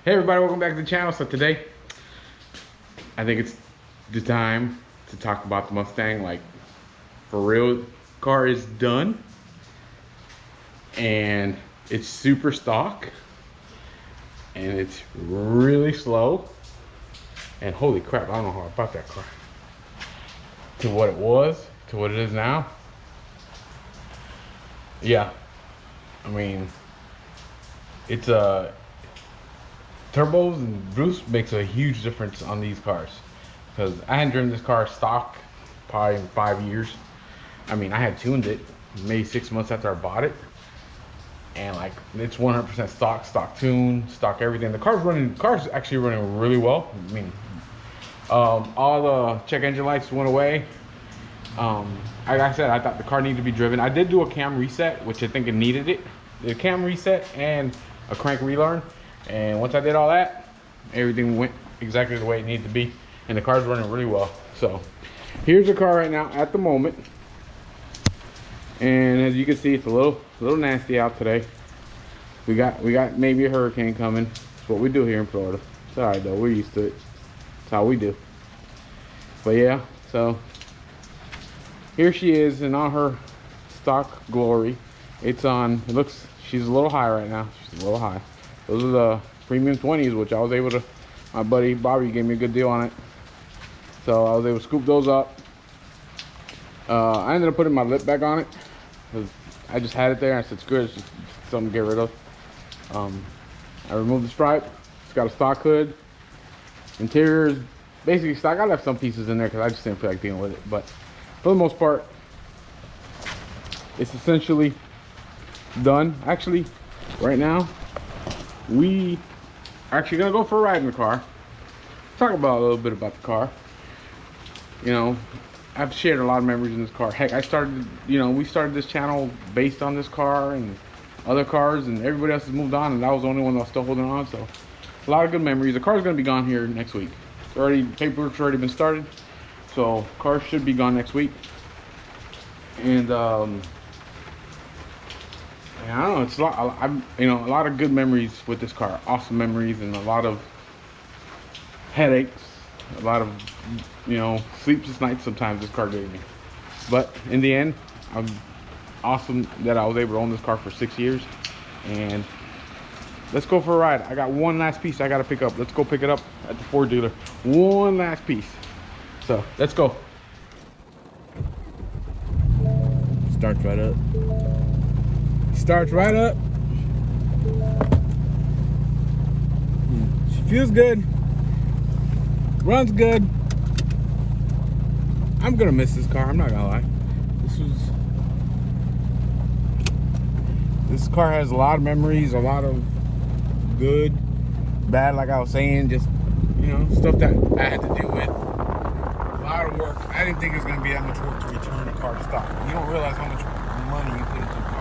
Hey everybody, welcome back to the channel. So today, I think it's the time to talk about the Mustang. Like, for real, car is done. And it's super stock. And it's really slow. And holy crap, I don't know how I bought that car. To what it was, to what it is now. Yeah, I mean, it's turbos and boost makes a huge difference on these cars, because I hadn't driven this car stock probably in 5 years. I mean, I had tuned it maybe 6 months after I bought it, and like, it's 100% stock tune, stock everything. The car's actually running really well. I mean, all the check engine lights went away. Like I said, I thought the car needed to be driven. I did do a cam reset, which I think it needed it. The cam reset and a crank relearn. And once I did all that, everything went exactly the way it needed to be. And the car's running really well. So here's the car right now at the moment. And as you can see, it's a little nasty out today. We got maybe a hurricane coming. That's what we do here in Florida. It's alright though, we're used to it. That's how we do. But yeah, so here she is in all her stock glory. It's on, it looks, she's a little high right now. She's a little high. Those are the premium 20s, which I was able to, my buddy Bobby gave me a good deal on it. So I was able to scoop those up. I ended up putting my lip back on it, because I just had it there. I said, screw it, it's just something to get rid of. I removed the stripe. It's got a stock hood. Interior is basically stock. I left some pieces in there because I just didn't feel like dealing with it. But for the most part, it's essentially done. Actually, right now, we are actually gonna go for a ride in the car. Talk about a little bit about the car. You know, I've shared a lot of memories in this car. Heck, I started, you know, we started this channel based on this car and other cars, and everybody else has moved on, and I was the only one that was still holding on. So a lot of good memories. The car's gonna be gone here next week. It's already, paperwork's already been started, so car should be gone next week. And I don't know, it's a lot. You know, a lot of good memories with this car. Awesome memories, and a lot of headaches, a lot of, you know, sleepless nights sometimes this car gave me. But in the end, I'm awesome that I was able to own this car for 6 years. And let's go for a ride. I got one last piece I gotta pick up. Let's go pick it up at the Ford dealer. One last piece. So let's go. Starts right up. Starts right up. She feels good. Runs good. I'm gonna miss this car, I'm not gonna lie. This car has a lot of memories, a lot of good, bad, like I was saying, just, you know, stuff that I had to deal with. A lot of work. I didn't think it was gonna be that much work to return a car to stock. You don't realize how much money you put into a car.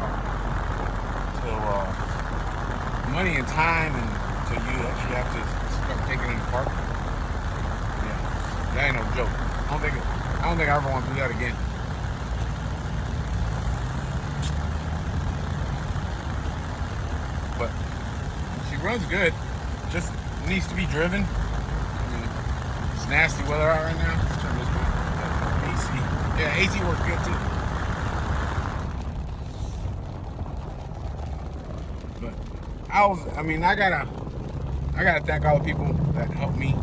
Money and time, and until you actually have to start taking it apart. Yeah, that ain't no joke. I don't think I ever want to do that again. But she runs good. Just needs to be driven. I mean, it's nasty weather out right now. Let's turn this on. AC. Yeah, AC works good too. I gotta thank all the people that helped me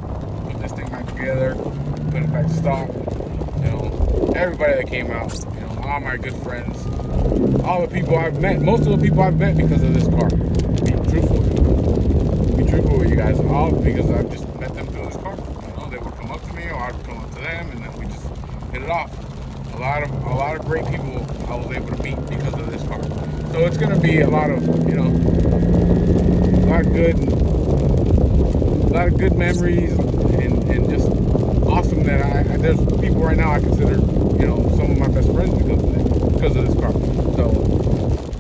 put this thing back together, put it back to stock. You know, everybody that came out, you know, all my good friends, all the people I've met, most of the people I've met because of this car. Be truthful with you guys, all because I've just met them through this car. You know, they would come up to me, or I'd come up to them, and then we just hit it off. A lot of great people I was able to meet because of this car. So it's gonna be a lot of, you know, a lot of good memories, and just awesome that there's people right now I consider, you know, some of my best friends because of this car. So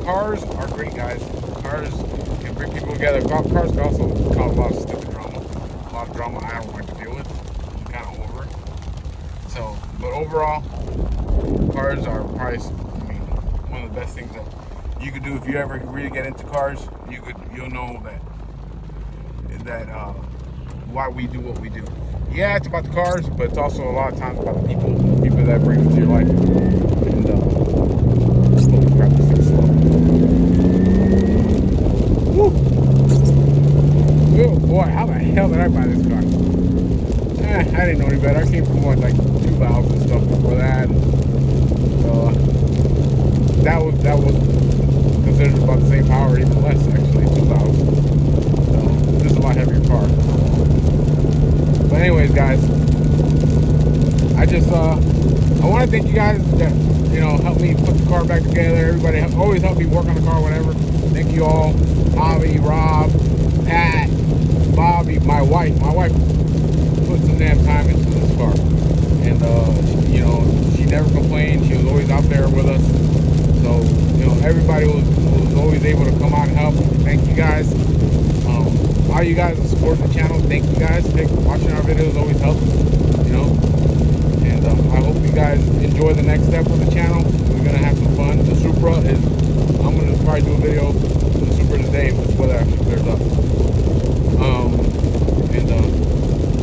cars are great, guys. Cars can bring people together. Cars can also cause a lot of stupid drama. A lot of drama I don't like to deal with. I'm kind of over it. So, but overall, cars are probably, I mean, one of the best things that you could do if you ever really get into cars. You'll know that that why we do what we do. Yeah, it's about the cars, but it's also a lot of times about the people that bring into your life. And holy crap, this thing's slow. Woo! Oh boy, how the hell did I buy this car? I didn't know any better. I came from like 2 valves and stuff before that. That was considered about the same power, even less actually, 2 valves. So this is a lot heavier car. But anyways, guys, I just I want to thank you guys that helped me put the car back together. Everybody always helped me work on the car, whatever. Thank you all, Javi, Rob, Pat, Bobby, my wife. My wife put some damn time into this car, and she never complained. She was always out there with us. So everybody was always able to come out and help. Thank you guys. All you guys that support the channel, thank you guys. Watching our videos always helps, and I hope you guys enjoy the next step of the channel. We're gonna have some fun. The Supra is, I'm gonna probably do a video on the Supra today if this weather actually clears up.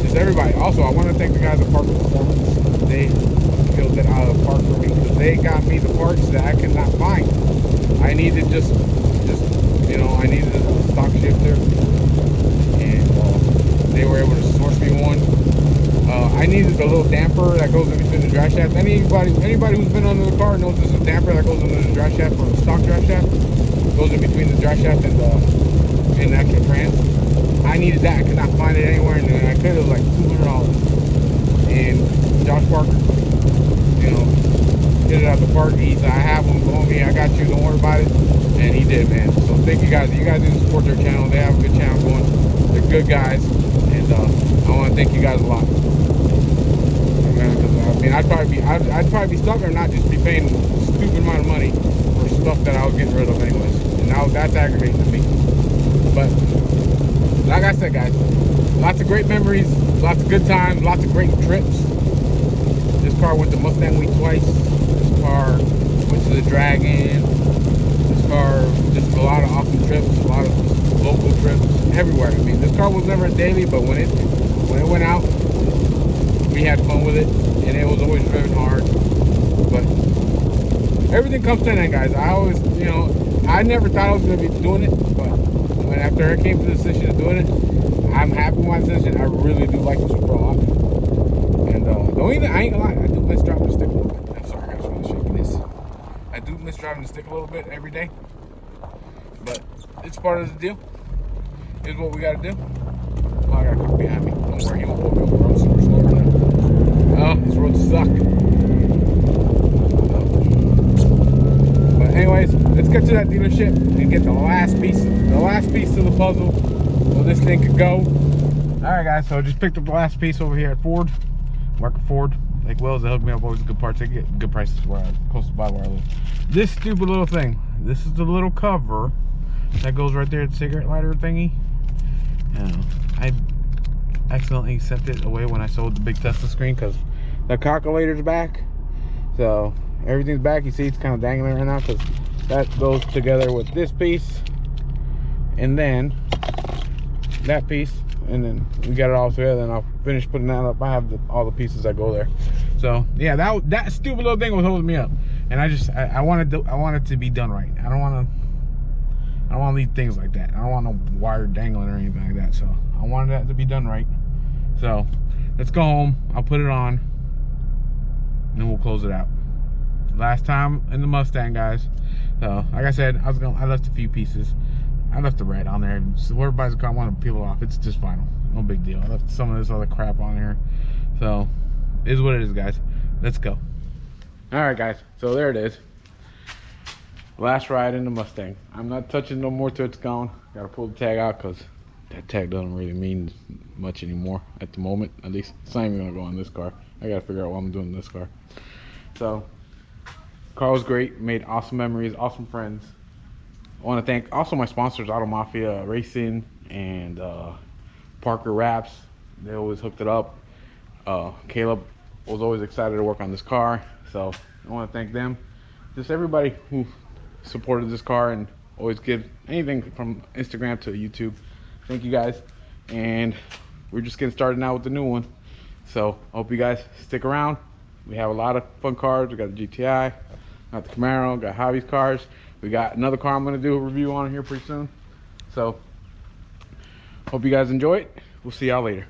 Just everybody. Also, I want to thank the guys at Parker Performance. They killed it out of the park for me, because they got me the parts that I could not find. I needed I needed a stock shifter, and they were able to source me one. I needed the little damper that goes in between the drive shaft. Anybody who's been under the car knows there's a damper that goes under the drive shaft, or the stock drive shaft. It goes in between the drive shaft and the actual trans. I needed that. I could not find it anywhere, and I could. It was like $200. And Josh Parker, did it out the park. He said, I have them, go on me, I got you, don't worry about it. And he did, man. So thank you guys. You guys need to support their channel. They have a good channel going. They're good guys, and I want to thank you guys a lot. I mean, I'd probably be stuck or not, just be paying a stupid amount of money for stuff that I was getting rid of anyways. And now that's aggravating to me. But like I said, guys, lots of great memories, lots of good times, lots of great trips. This car went to Mustang Week twice. This car went to the Dragon. This car, just a lot of awesome trips, a lot of local trips, everywhere. I mean, this car was never a daily, but when it went out, we had fun with it, and it was always driven hard. But everything comes to an end, guys. I always, I never thought I was going to be doing it, but after I came to the decision of doing it, I'm happy with my decision. I really do like the Supra a lot. And I ain't gonna lie, I do miss driving the stick a little bit. I'm sorry guys for the shakiness. I do miss driving the stick a little bit every day. But it's part of the deal. Here's what we gotta do. Oh, I got a car behind me. Don't worry, he won't pull me over. I'm super slow right now. Oh, these roads suck. But anyways, let's get to that dealership and get the last piece to the puzzle so this thing could go. Alright guys, so I just picked up the last piece over here at Ford. Market Ford. Lake Wells, they hook me up always good parts. They get good prices close to by where I live. This stupid little thing. This is the little cover that goes right there at the cigarette lighter thingy. I accidentally sent it away when I sold the big Tesla screen because the calculator's back. So everything's back. You see it's kind of dangling right now because that goes together with this piece and then that piece, and then we got it all together, and I'll finish putting that up. I have all the pieces that go there. So yeah, that stupid little thing was holding me up, and I want it to be done right. I don't want to leave things like that. I don't want no wire dangling or anything like that. So I wanted that to be done right. So let's go home. I'll put it on, and then we'll close it out. Last time in the Mustang, guys. So like I said, I left a few pieces. I left the red on there. So whoever buys the car, I want to peel it off. It's just final. No big deal. I left some of this other crap on here. So it is what it is, guys. Let's go. Alright guys, so there it is. Last ride in the Mustang. I'm not touching no more till it's gone. Gotta pull the tag out because that tag doesn't really mean much anymore at the moment. At least it's not even gonna go on this car. I gotta figure out what I'm doing in this car. So car was great, made awesome memories, awesome friends. I want to thank also my sponsors, Auto Mafia Racing and Parker Wraps. They always hooked it up. Caleb was always excited to work on this car, so I want to thank them. Just everybody who supported this car and always give anything from Instagram to YouTube. Thank you guys. and we're just getting started now with the new one. So I hope you guys stick around. We have a lot of fun cars. We got the GTI, got the Camaro, got Javi's cars. We got another car I'm gonna do a review on here pretty soon. So hope you guys enjoy it. We'll see y'all later.